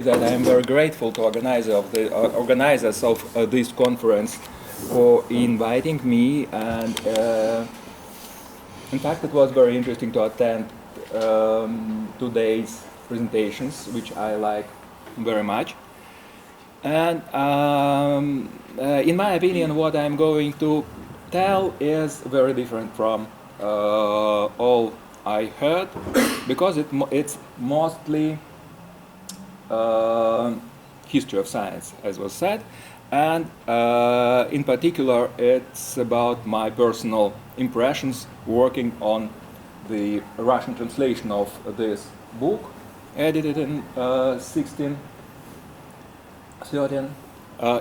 that I am very grateful to organizers of this conference for inviting me, and in fact it was very interesting to attend today's presentations, which I like very much. And in my opinion, what I'm going to tell is very different from all I heard, because it's mostly history of science, as was said, and in particular it's about my personal impressions working on the Russian translation of this book, edited in 1613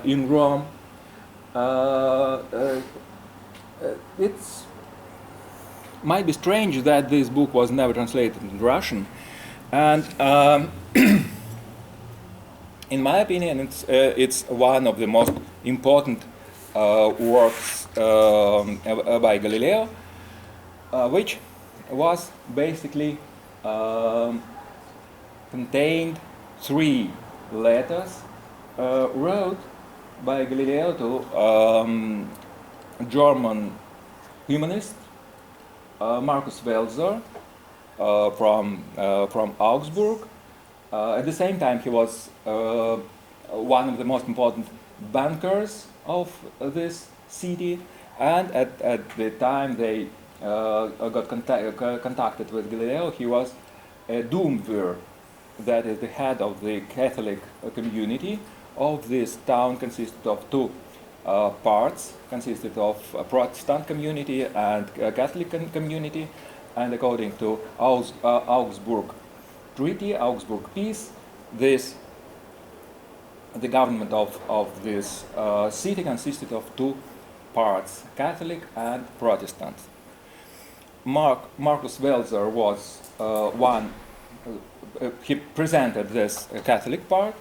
in Rome. It might be strange that this book was never translated in Russian, and in my opinion, it's one of the most important works by Galileo, which was basically contained 3 letters wrote by Galileo to German humanist Marcus Welser from Augsburg. At the same time, he was one of the most important bankers of this city, and at the time they got contacted with Galileo, he was a Domwir, that is the head of the Catholic community of this town. Consisted of 2 parts, consisted of a Protestant community and a Catholic community, and according to Augsburg Treaty, Augsburg Peace, the government of this city consisted of 2 parts, Catholic and Protestant. Marcus Welser was one. He presented this Catholic part,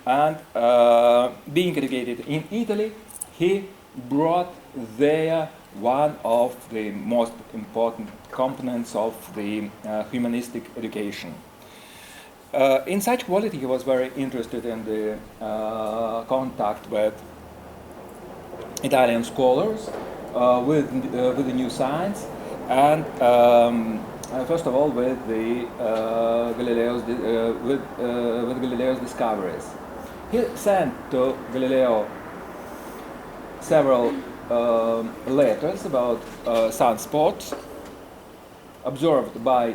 and being educated in Italy, he brought there one of the most important components of the humanistic education. In such quality, he was very interested in the contact with Italian scholars, with the new science, and first of all with the Galileo's discoveries. He sent to Galileo several letters about sunspots observed by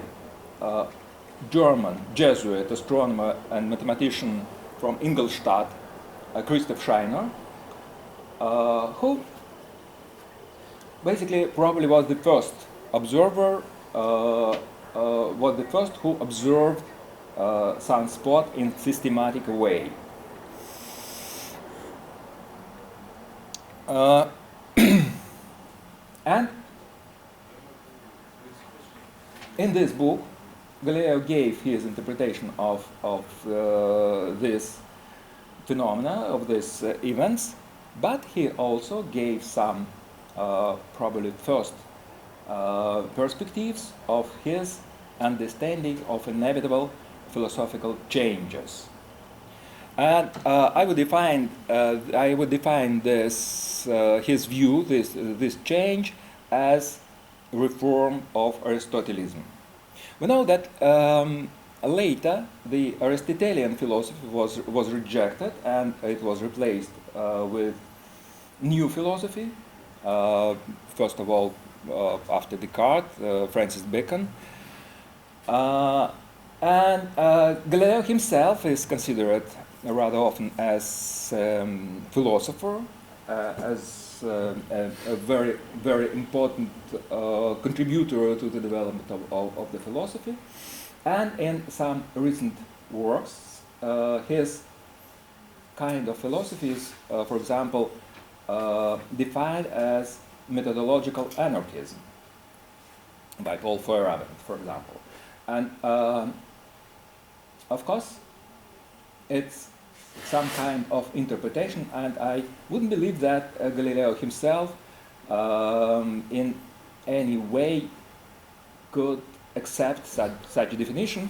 German Jesuit astronomer and mathematician from Ingolstadt, Christoph Scheiner, who basically probably was the first observer, was the first who observed sunspot in systematic way. And in this book, Galileo gave his interpretation of this phenomena, of these events, but he also gave some probably first perspectives of his understanding of inevitable philosophical changes. And I would define this his view, this change, as reform of Aristotelianism. We know that later the Aristotelian philosophy was rejected, and it was replaced with new philosophy. First of all, after Descartes, Francis Bacon, and Galileo himself is considered rather often as philosopher, as a very, very important contributor to the development of the philosophy. And in some recent works, his kind of philosophy is, for example, defined as methodological anarchism by Paul Feyerabend, for example. And of course, it's some kind of interpretation, and I wouldn't believe that Galileo himself in any way could accept such a definition.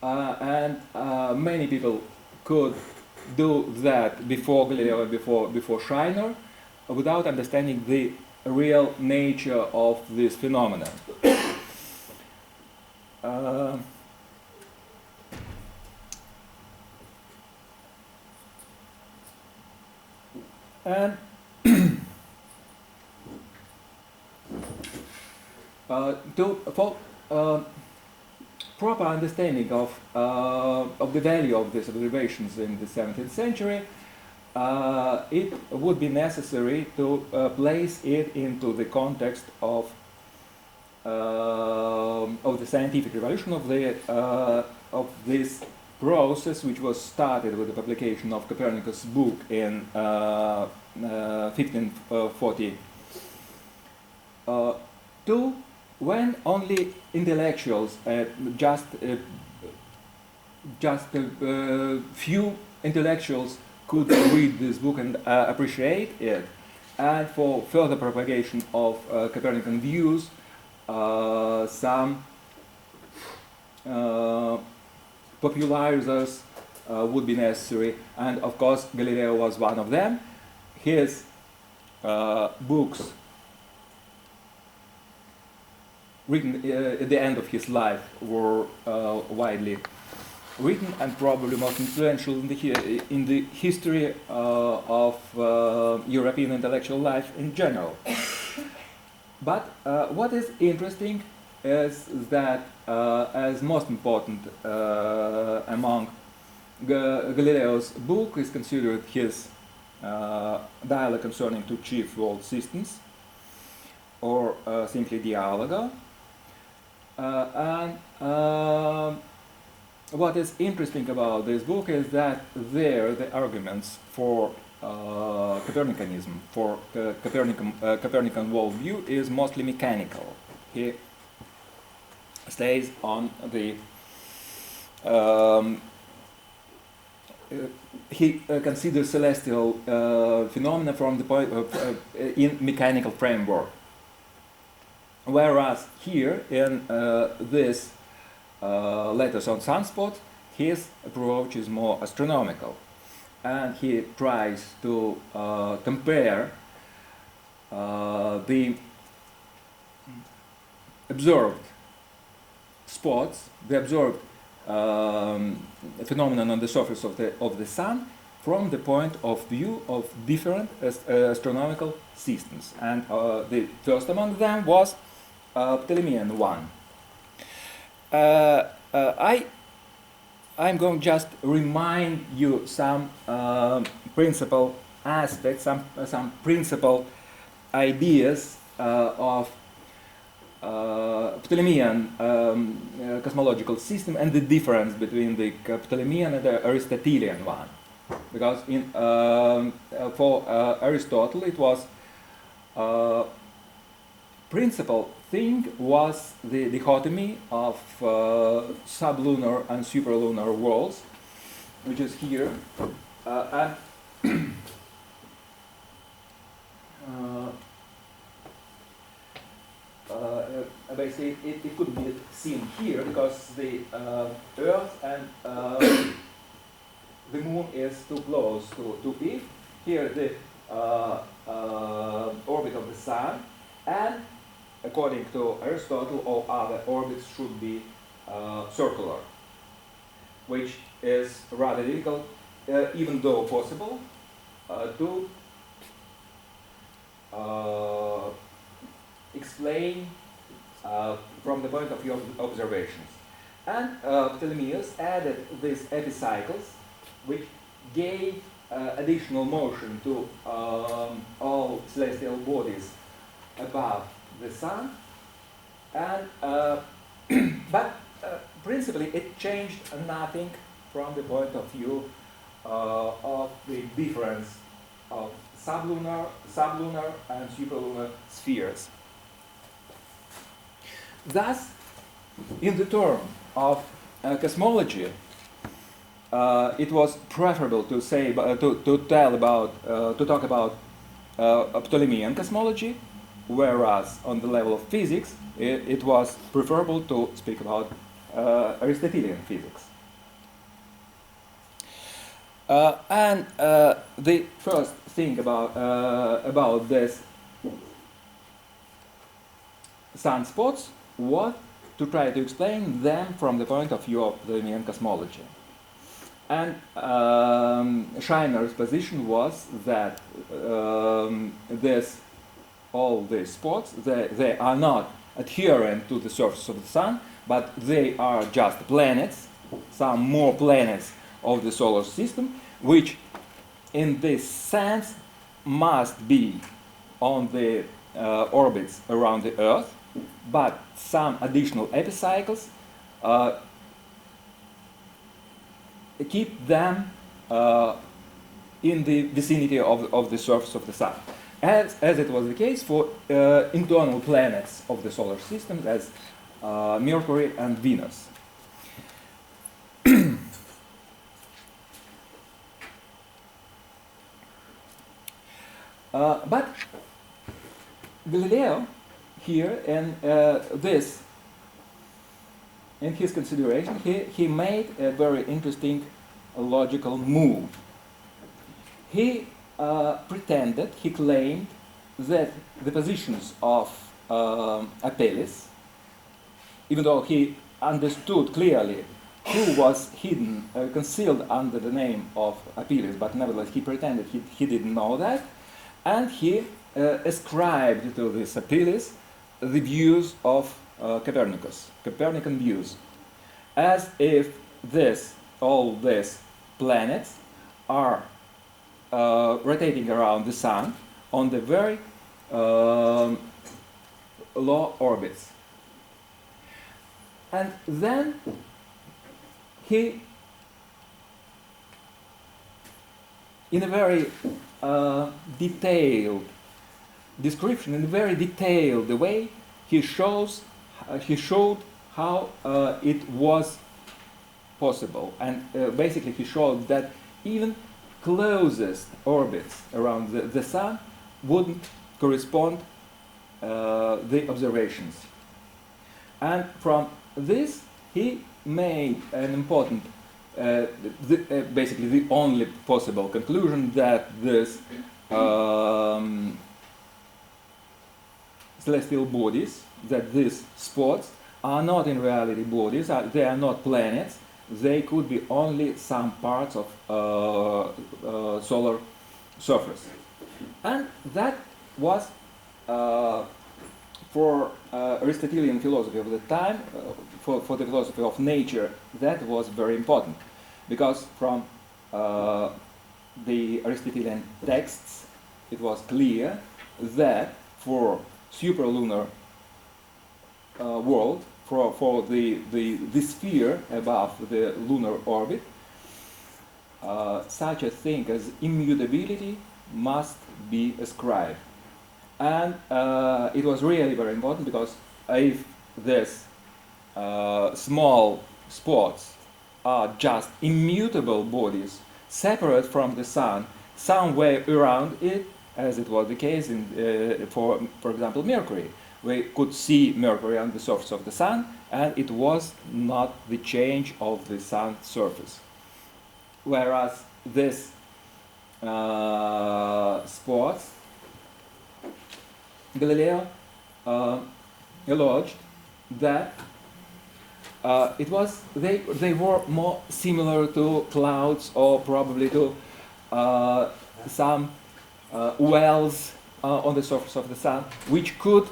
and many people could do that before Galileo, before Scheiner, without understanding the real nature of this phenomenon. And for proper understanding of the value of these observations in the 17th century, it would be necessary to place it into the context of the scientific revolution of this process, which was started with the publication of Copernicus' book in 1542, when only intellectuals, just a few intellectuals could read this book and appreciate it, and for further propagation of Copernican views, some popularizers would be necessary, and of course Galileo was one of them. His books, written at the end of his life, were widely written and probably most influential in the history of European intellectual life in general. But what is interesting is that, as most important among Galileo's book is considered his dialogue concerning two chief world systems, or simply Dialogo. And what is interesting about this book is that there the arguments for Copernicanism, for Copernican worldview, is mostly mechanical. He stays on the he considers celestial phenomena from the point of, in mechanical framework, whereas here in this letters on sunspots, his approach is more astronomical, and he tries to compare the observed spots, the observed phenomenon on the surface of the sun, from the point of view of different astronomical systems. And the first among them was Ptolemaic one. I'm going to just remind you some principal aspects, some principal ideas of Ptolemaic cosmological system and the difference between the Ptolemaic and the Aristotelian one. Because for Aristotle, it was principal thing was the dichotomy of sublunar and superlunar worlds, which is here. And basically, it could be seen here because the Earth and the Moon is too close to it. Here, the orbit of the Sun, and according to Aristotle, all other orbits should be circular, which is rather difficult, even though possible, to explain from the point of view of observations. And Ptolemaios added these epicycles, which gave additional motion to all celestial bodies above the Sun, and but principally it changed nothing from the point of view of the difference of sublunar and superlunar spheres. Thus, in the term of cosmology, it was preferable to say to talk about Ptolemaic cosmology, whereas on the level of physics, it was preferable to speak about Aristotelian physics. And the first thing about this sunspots was to try to explain them from the point of view of the Galilean cosmology. And Scheiner's position was that all these spots, they are not adherent to the surface of the sun, but they are just planets, some more planets of the solar system, which in this sense must be on the orbits around the Earth, but some additional epicycles keep them in the vicinity of the surface of the sun, as it was the case for internal planets of the solar system, as Mercury and Venus. But Galileo here, in his consideration, he made a very interesting logical move. He pretended, he claimed that the positions of Apelles, even though he understood clearly who was hidden, concealed under the name of Apelles, but nevertheless he pretended he didn't know that, and he ascribed to this Apelles the views of Copernicus, Copernican views, as if all these planets are rotating around the sun on the very low orbits. And then he, in a very detailed description, in a very detailed way, he showed how it was possible, and basically he showed that even closest orbits around the sun wouldn't correspond the observations. And from this he made an important, basically the only possible conclusion, that this celestial bodies, that these spots are not in reality bodies, they are not planets, they could be only some parts of solar surface. And that was, for Aristotelian philosophy of the time, for the philosophy of nature, that was very important, because from the Aristotelian texts it was clear that for supralunar world, for the sphere above the lunar orbit, such a thing as immutability must be ascribed. And it was really very important, because if these small spots are just immutable bodies separate from the sun somewhere around it, as it was the case in, for example, Mercury. We could see Mercury on the surface of the sun, and it was not the change of the sun's surface. Whereas these spots, Galileo alleged that they were more similar to clouds, or probably to some wells on the surface of the sun, which could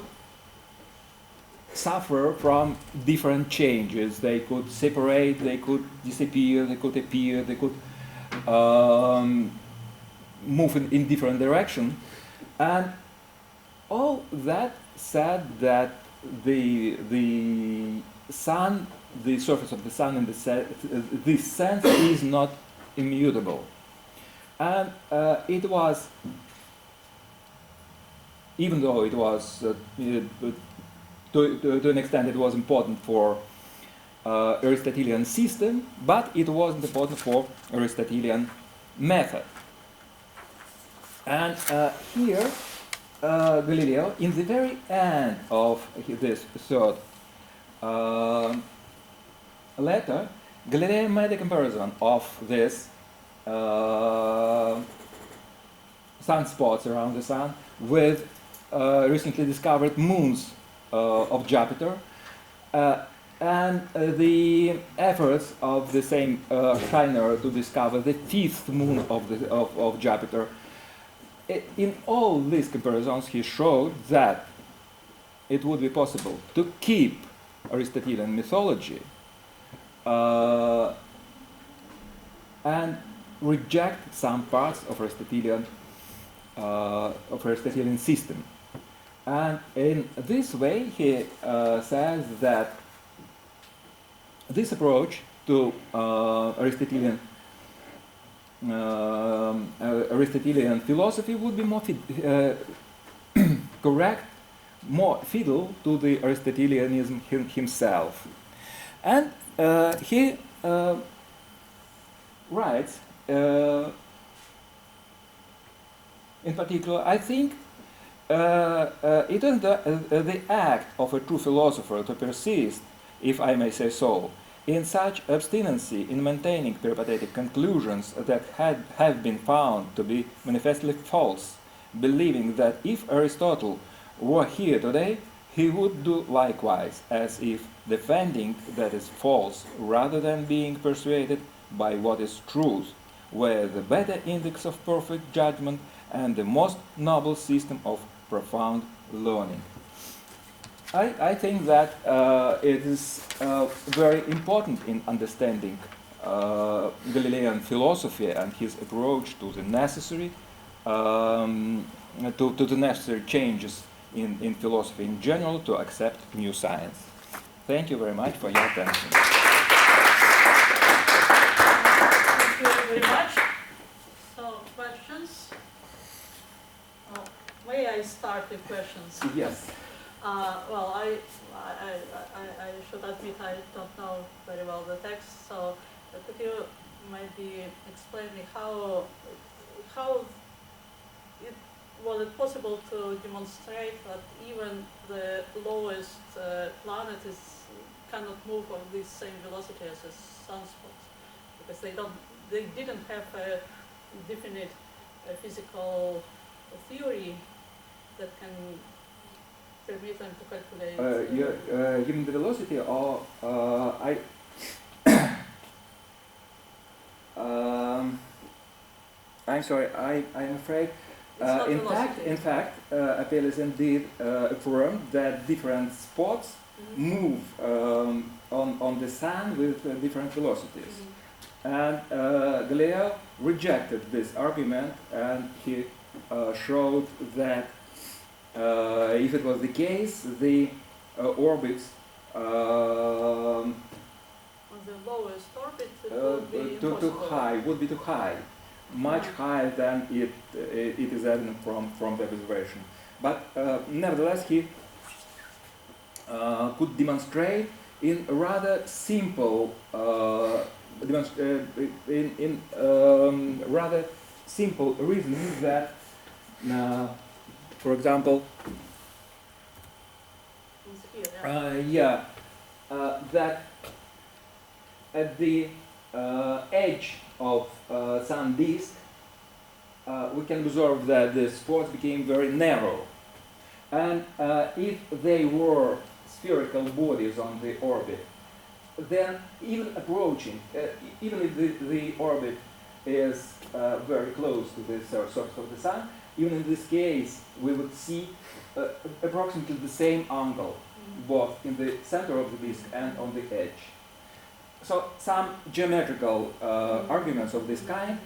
suffer from different changes. They could separate, they could disappear, they could appear, they could move in different directions. And all that said that the sun, the surface of the sun in this sense is not immutable. And it was, even though it was to an extent it was important for Aristotelian system, but it wasn't important for Aristotelian method. And here Galileo, in the very end of this third letter, Galileo made a comparison of this sunspots around the sun with recently discovered moons of Jupiter. And the efforts of the same Scheiner to discover the fifth moon of Jupiter. In all these comparisons, he showed that it would be possible to keep Aristotelian mythology and reject some parts of Aristotelian system. And in this way, he says that this approach to Aristotelian philosophy would be more correct, more fidel to the Aristotelianism himself. And he writes, in particular, I think it is the act of a true philosopher to persist, if I may say so, in such obstinacy in maintaining peripatetic conclusions that have been found to be manifestly false, believing that if Aristotle were here today, he would do likewise, as if defending that is false rather than being persuaded by what is truth, were the better index of perfect judgment and the most noble system of profound learning. I think that it is very important in understanding Galilean philosophy and his approach to the necessary to the necessary changes in philosophy in general to accept new science. Thank you very much for your attention. Thank you very much. So, questions? May I start with questions? Yes. Well, I should admit I don't know very well the text, so could you maybe explain me how was it possible to demonstrate that even the lowest planet cannot move on the same velocity as a sunspot, because they didn't have a definite physical theory that can permit them to calculate. Given the velocity, or I'm sorry, I'm afraid. In fact, Apelles indeed affirmed that different spots move on the sun with different velocities. And Galileo rejected this argument, and he showed that if it was the case, the orbits on the lowest orbit would be too high, much higher than it is evident from the observation. But nevertheless, he could demonstrate in a rather simple rather simple reasoning that, for example, that at the edge of sun disk, we can observe that the spots became very narrow. And if they were spherical bodies on the orbit, then even approaching, even if the orbit is very close to the surface of the sun, even in this case, we would see approximately the same angle, both in the center of the disk and on the edge. So some geometrical arguments of this kind,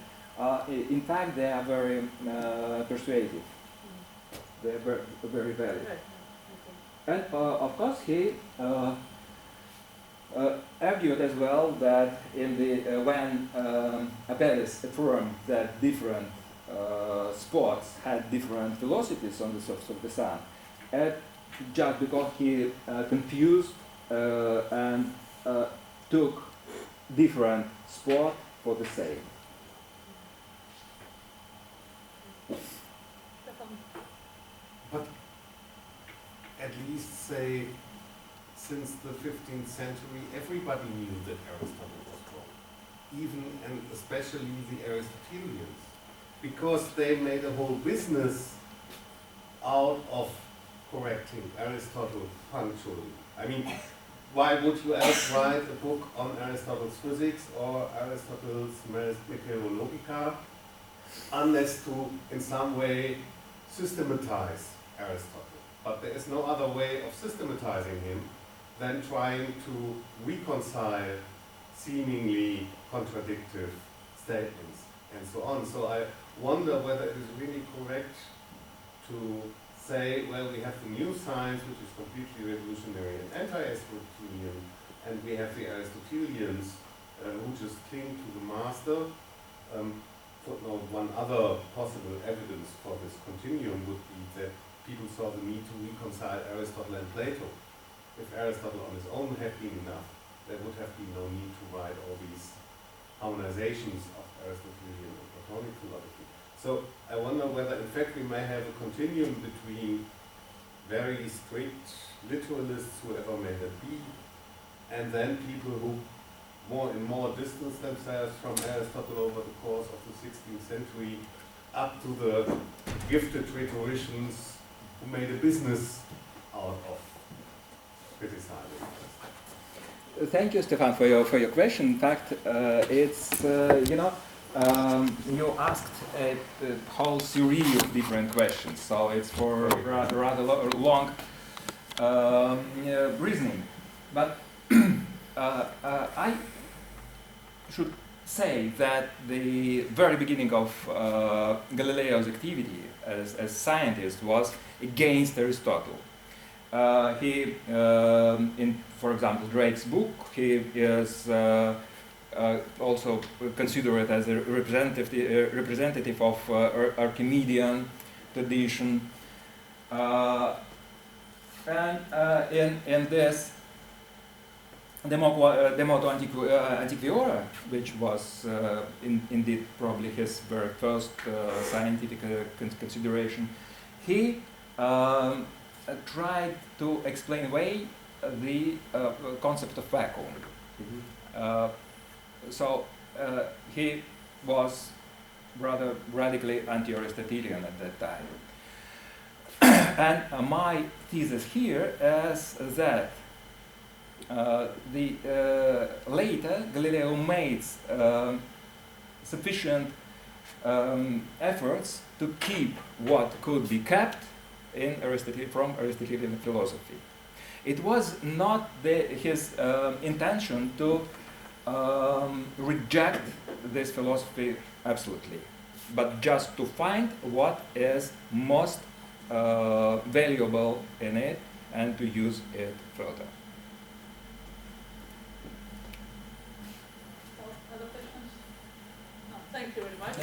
in fact, they are very persuasive. They are very valid. And of course, he argued as well that in the when Apelles affirmed that different spots had different velocities on the surface of the sun, just because he confused and took different spots for the same. But at least say, since the 15th century, everybody knew that Aristotle was wrong. even and especially the Aristotelians, because they made a whole business out of correcting Aristotle punctually. I mean, why would you else write a book on Aristotle's physics or Aristotle's Meteorologica unless to, in some way, systematize Aristotle? But there is no other way of systematizing him than trying to reconcile seemingly contradictory statements and so on. So I wonder whether it is really correct to say, well, we have the new science, which is completely revolutionary and anti-Aristotelian, and we have the Aristotelians who just cling to the master. Footnote, one other possible evidence for this continuum would be that people saw the need to reconcile Aristotle and Plato. If Aristotle on his own had been enough, there would have been no need to write all these harmonizations of Aristotelian and Platonic philosophy. So I wonder whether in fact we may have a continuum between very strict literalists, whoever may that be, and then people who more and more distance themselves from Aristotle over the course of the 16th century, up to the gifted rhetoricians who made a business out of criticizing. Thank you, Stefan, for your question. In fact, it's you asked a whole series of different questions, so it's for rather long reasoning. But I should say that the very beginning of Galileo's activity as scientist was against Aristotle. He, for example, Drake's book, he is also considered as a representative of Archimedean tradition. And in this De Motu Antiquiora, which was indeed probably his very first scientific consideration, he tried to explain away the concept of vacuum. Mm-hmm. So he was rather radically anti-Aristotelian at that time. And my thesis here is that later Galileo made sufficient efforts to keep what could be kept in from Aristotelian philosophy. It was not his intention to reject this philosophy absolutely, but just to find what is most valuable in it and to use it further. Other questions? No, thank you very much.